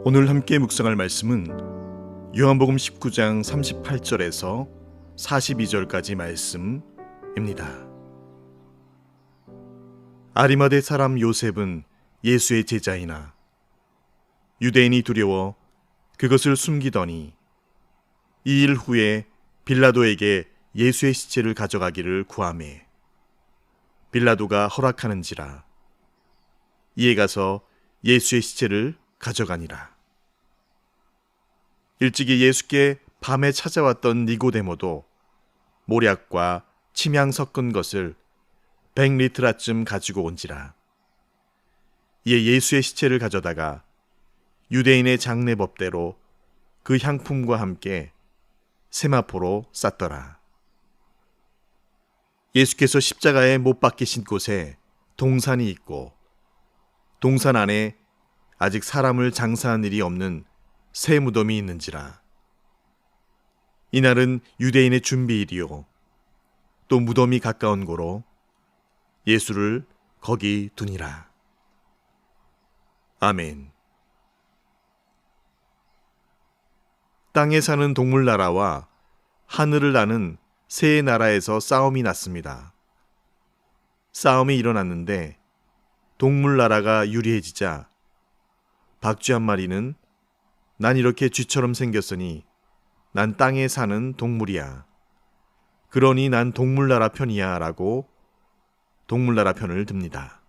오늘 함께 묵상할 말씀은 요한복음 19장 38절에서 42절까지 말씀입니다. 아리마대 사람 요셉은 예수의 제자이나 유대인이 두려워 그것을 숨기더니 2일 후에 빌라도에게 예수의 시체를 가져가기를 구하매 빌라도가 허락하는지라. 이에 가서 예수의 시체를 가져가니라. 일찍이 예수께 밤에 찾아왔던 니고데모도 모략과 침향 섞은 것을 100리트라쯤 가지고 온지라. 이에 예수의 시체를 가져다가 유대인의 장례법대로 그 향품과 함께 세마포로 쌌더라. 예수께서 십자가에 못 박히신 곳에 동산이 있고 동산 안에 아직 사람을 장사한 일이 없는 새 무덤이 있는지라. 이날은 유대인의 준비일이요 또 무덤이 가까운 고로 예수를 거기 두니라. 아멘. 땅에 사는 동물 나라와 하늘을 나는 새의 나라에서 싸움이 났습니다. 싸움이 일어났는데 동물 나라가 유리해지자 박쥐 한 마리는 난 이렇게 쥐처럼 생겼으니 난 땅에 사는 동물이야. 그러니 난 동물 나라 편이야 라고 동물 나라 편을 듭니다.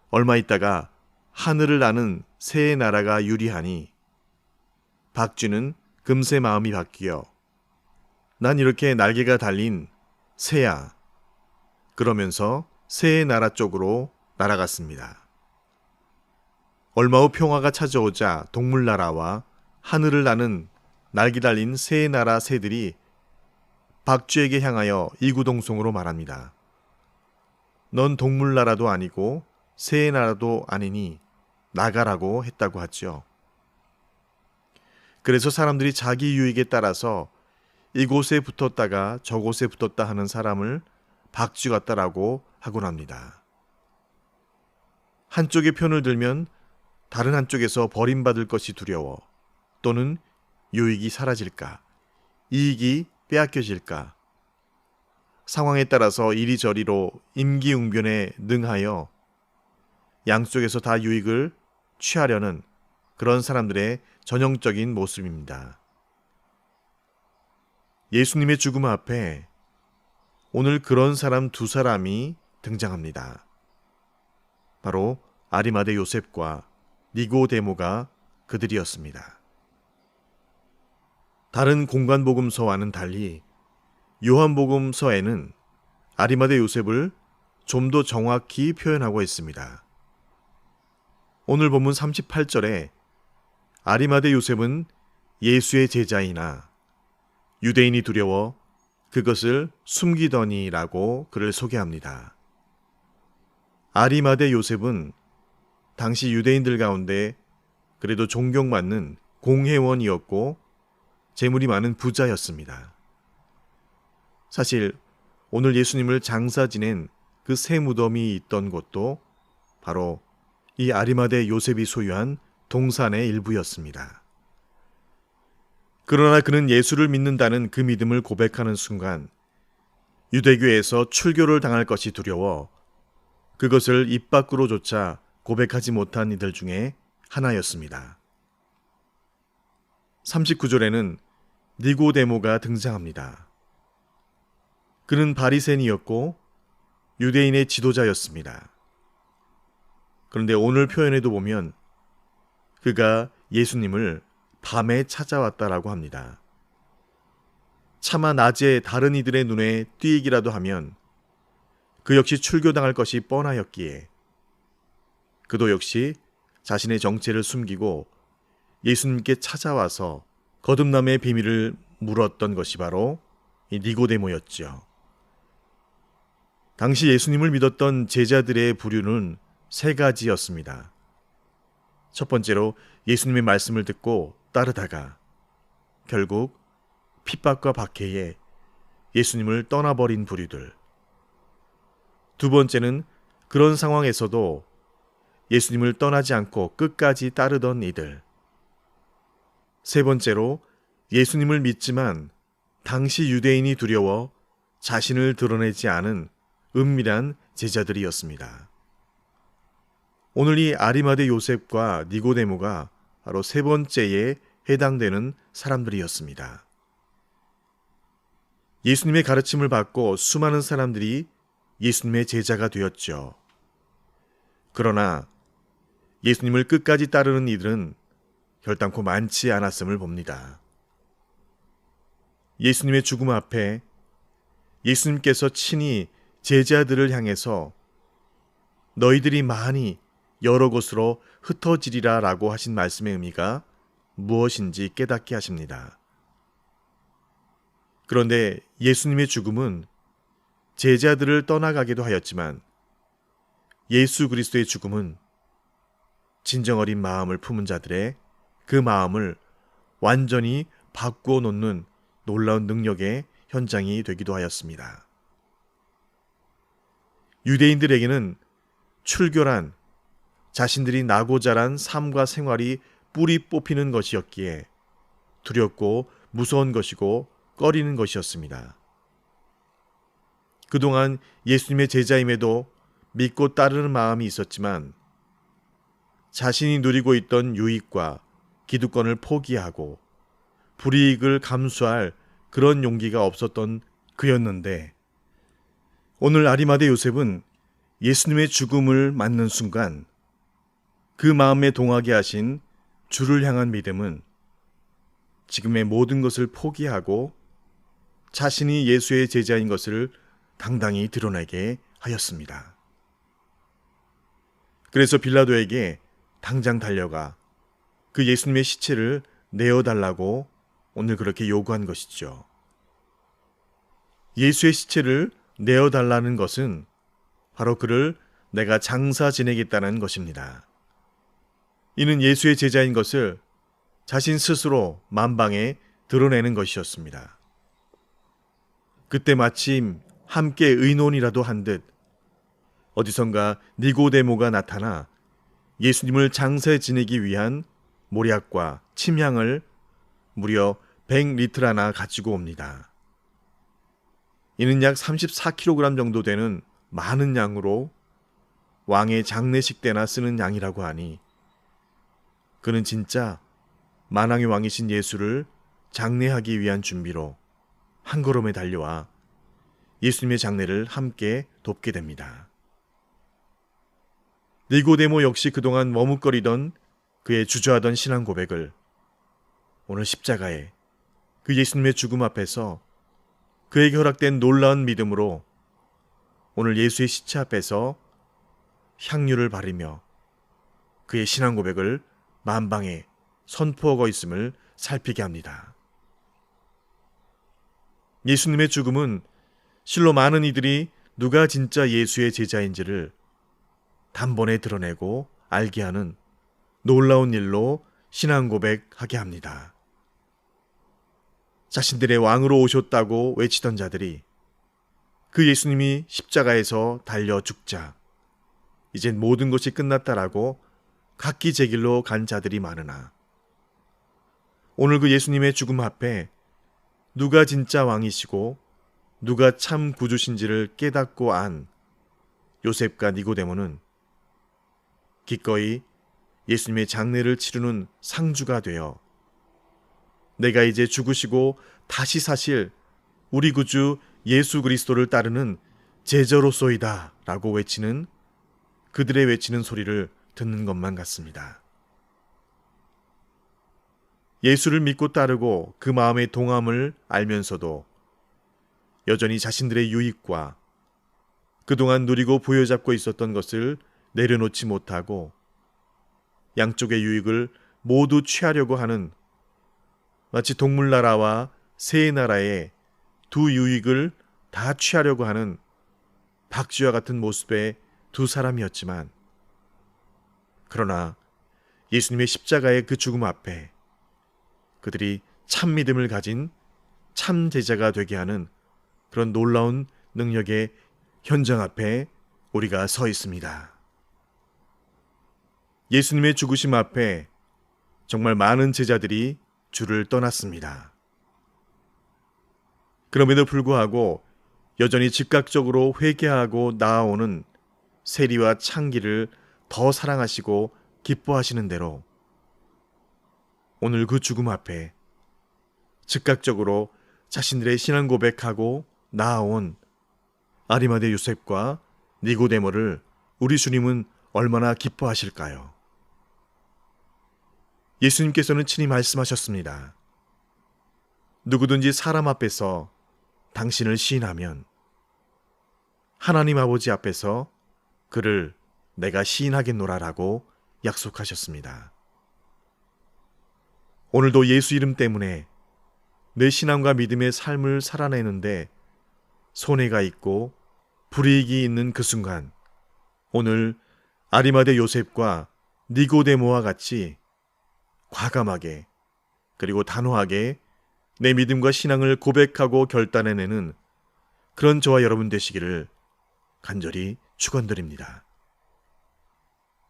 얼마 있다가 하늘을 나는 새의 나라가 유리하니 박쥐는 금세 마음이 바뀌어 난 이렇게 날개가 달린 새야. 그러면서 새의 나라 쪽으로 날아갔습니다. 얼마 후 평화가 찾아오자 동물 나라와 하늘을 나는 날개 달린 새의 나라 새들이 박쥐에게 향하여 이구동성으로 말합니다. 넌 동물 나라도 아니고 새의 나라도 아니니 나가라고 했다고 하죠. 그래서 사람들이 자기 유익에 따라서 이곳에 붙었다가 저곳에 붙었다 하는 사람을 박쥐 같다라고 하곤 합니다. 한쪽의 편을 들면 다른 한쪽에서 버림받을 것이 두려워 또는 유익이 사라질까, 이익이 빼앗겨질까, 상황에 따라서 이리저리로 임기응변에 능하여 양쪽에서 다 유익을 취하려는 그런 사람들의 전형적인 모습입니다. 예수님의 죽음 앞에 오늘 그런 사람 두 사람이 등장합니다. 바로 아리마대 요셉과 니고데모가 그들이었습니다. 다른 공관복음서와는 달리 요한복음서에는 아리마대 요셉을 좀 더 정확히 표현하고 있습니다. 오늘 본문 38절에 아리마대 요셉은 예수의 제자이나 유대인이 두려워 그것을 숨기더니라고 그를 소개합니다. 아리마대 요셉은 당시 유대인들 가운데 그래도 존경받는 공회원이었고 재물이 많은 부자였습니다. 사실 오늘 예수님을 장사 지낸 그 새 무덤이 있던 곳도 바로 이 아리마대 요셉이 소유한 동산의 일부였습니다. 그러나 그는 예수를 믿는다는 그 믿음을 고백하는 순간 유대교에서 출교를 당할 것이 두려워 그것을 입 밖으로조차 고백하지 못한 이들 중에 하나였습니다. 39절에는 니고데모가 등장합니다. 그는 바리새인이었고 유대인의 지도자였습니다. 그런데 오늘 표현에도 보면 그가 예수님을 밤에 찾아왔다라고 합니다. 차마 낮에 다른 이들의 눈에 띄기라도 하면 그 역시 출교당할 것이 뻔하였기에 그도 역시 자신의 정체를 숨기고 예수님께 찾아와서 거듭남의 비밀을 물었던 것이 바로 이 니고데모였죠. 당시 예수님을 믿었던 제자들의 부류는 세 가지였습니다. 첫 번째로 예수님의 말씀을 듣고 따르다가 결국 핍박과 박해에 예수님을 떠나버린 부류들. 두 번째는 그런 상황에서도 예수님을 떠나지 않고 끝까지 따르던 이들. 세 번째로 예수님을 믿지만 당시 유대인이 두려워 자신을 드러내지 않은 은밀한 제자들이었습니다. 오늘 이 아리마대 요셉과 니고데모가 바로 세 번째에 해당되는 사람들이었습니다. 예수님의 가르침을 받고 수많은 사람들이 예수님의 제자가 되었죠. 그러나 예수님을 끝까지 따르는 이들은 결단코 많지 않았음을 봅니다. 예수님의 죽음 앞에 예수님께서 친히 제자들을 향해서 너희들이 많이 여러 곳으로 흩어지리라 라고 하신 말씀의 의미가 무엇인지 깨닫게 하십니다. 그런데 예수님의 죽음은 제자들을 떠나가기도 하였지만 예수 그리스도의 죽음은 진정 어린 마음을 품은 자들의 그 마음을 완전히 바꾸어 놓는 놀라운 능력의 현장이 되기도 하였습니다. 유대인들에게는 출교란 자신들이 나고 자란 삶과 생활이 뿌리 뽑히는 것이었기에 두렵고 무서운 것이고 꺼리는 것이었습니다. 그동안 예수님의 제자임에도 믿고 따르는 마음이 있었지만 자신이 누리고 있던 유익과 기득권을 포기하고 불이익을 감수할 그런 용기가 없었던 그였는데 오늘 아리마대 요셉은 예수님의 죽음을 맞는 순간 그 마음에 동하게 하신 주를 향한 믿음은 지금의 모든 것을 포기하고 자신이 예수의 제자인 것을 당당히 드러내게 하였습니다. 그래서 빌라도에게 당장 달려가 그 예수님의 시체를 내어달라고 오늘 그렇게 요구한 것이죠. 예수의 시체를 내어달라는 것은 바로 그를 내가 장사 지내겠다는 것입니다. 이는 예수의 제자인 것을 자신 스스로 만방에 드러내는 것이었습니다. 그때 마침 함께 의논이라도 한 듯 어디선가 니고데모가 나타나 예수님을 장사에 지내기 위한 모략과 침향을 무려 100리트라나 가지고 옵니다. 이는 약 34kg 정도 되는 많은 양으로 왕의 장례식 때나 쓰는 양이라고 하니 그는 진짜 만왕의 왕이신 예수를 장례하기 위한 준비로 한 걸음에 달려와 예수님의 장례를 함께 돕게 됩니다. 니고데모 역시 그동안 머뭇거리던 그의 주저하던 신앙 고백을 오늘 십자가에 그 예수님의 죽음 앞에서 그에게 허락된 놀라운 믿음으로 오늘 예수의 시체 앞에서 향유를 바르며 그의 신앙 고백을 만방에 선포하고 있음을 살피게 합니다. 예수님의 죽음은 실로 많은 이들이 누가 진짜 예수의 제자인지를 단번에 드러내고 알게 하는 놀라운 일로 신앙 고백하게 합니다. 자신들의 왕으로 오셨다고 외치던 자들이 그 예수님이 십자가에서 달려 죽자 이젠 모든 것이 끝났다라고 각기 제 길로 간 자들이 많으나 오늘 그 예수님의 죽음 앞에 누가 진짜 왕이시고 누가 참 구주신지를 깨닫고 안 요셉과 니고데모는 기꺼이 예수님의 장례를 치르는 상주가 되어 내가 이제 죽으시고 다시 사실 우리 구주 예수 그리스도를 따르는 제자로소이다 라고 외치는 그들의 외치는 소리를 듣는 것만 같습니다. 예수를 믿고 따르고 그 마음의 동함을 알면서도 여전히 자신들의 유익과 그동안 누리고 부여잡고 있었던 것을 내려놓지 못하고 양쪽의 유익을 모두 취하려고 하는 마치 동물나라와 새나라의 두 유익을 다 취하려고 하는 박쥐와 같은 모습의 두 사람이었지만 그러나 예수님의 십자가의 그 죽음 앞에 그들이 참 믿음을 가진 참 제자가 되게 하는 그런 놀라운 능력의 현장 앞에 우리가 서 있습니다. 예수님의 죽으심 앞에 정말 많은 제자들이 주를 떠났습니다. 그럼에도 불구하고 여전히 즉각적으로 회개하고 나아오는 세리와 창기를 더 사랑하시고 기뻐하시는 대로 오늘 그 죽음 앞에 즉각적으로 자신들의 신앙 고백하고 나아온 아리마대 요셉과 니고데모를 우리 주님은 얼마나 기뻐하실까요? 예수님께서는 친히 말씀하셨습니다. 누구든지 사람 앞에서 당신을 시인하면 하나님 아버지 앞에서 그를 내가 시인하겠노라라고 약속하셨습니다. 오늘도 예수 이름 때문에 내 신앙과 믿음의 삶을 살아내는데 손해가 있고 불이익이 있는 그 순간, 오늘 아리마대 요셉과 니고데모와 같이 과감하게 그리고 단호하게 내 믿음과 신앙을 고백하고 결단해내는 그런 저와 여러분 되시기를 간절히 축원드립니다.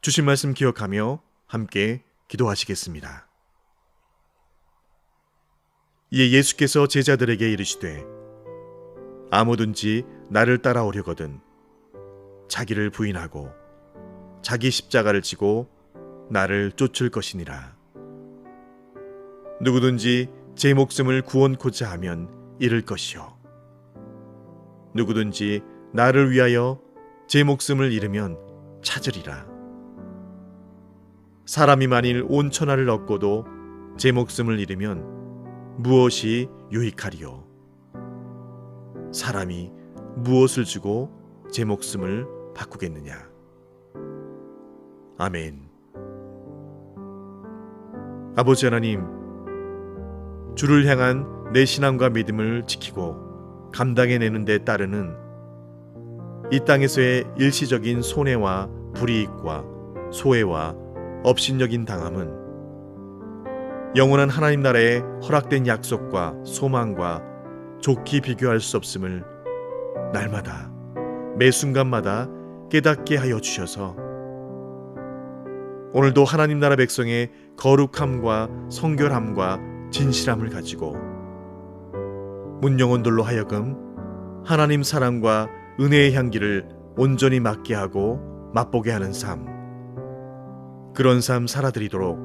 주신 말씀 기억하며 함께 기도하시겠습니다. 이에 예수께서 제자들에게 이르시되 아무든지 나를 따라오려거든 자기를 부인하고 자기 십자가를 지고 나를 쫓을 것이니라. 누구든지 제 목숨을 구원코자 하면 잃을 것이요 누구든지 나를 위하여 제 목숨을 잃으면 찾으리라. 사람이 만일 온 천하를 얻고도 제 목숨을 잃으면 무엇이 유익하리요? 사람이 무엇을 주고 제 목숨을 바꾸겠느냐? 아멘. 아버지 하나님, 주를 향한 내 신앙과 믿음을 지키고 감당해내는 데 따르는 이 땅에서의 일시적인 손해와 불이익과 소외와 업신여긴 당함은 영원한 하나님 나라의 허락된 약속과 소망과 좋게 비교할 수 없음을 날마다 매 순간마다 깨닫게 하여 주셔서 오늘도 하나님 나라 백성의 거룩함과 성결함과 진실함을 가지고 문영혼들로 하여금 하나님 사랑과 은혜의 향기를 온전히 맡게 하고 맛보게 하는 삶, 그런 삶 살아드리도록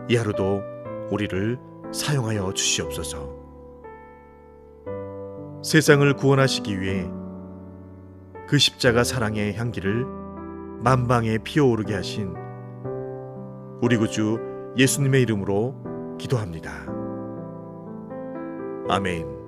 이 하루도 우리를 사용하여 주시옵소서. 세상을 구원하시기 위해 그 십자가 사랑의 향기를 만방에 피어오르게 하신 우리 구주 예수님의 이름으로 기도합니다. 아멘.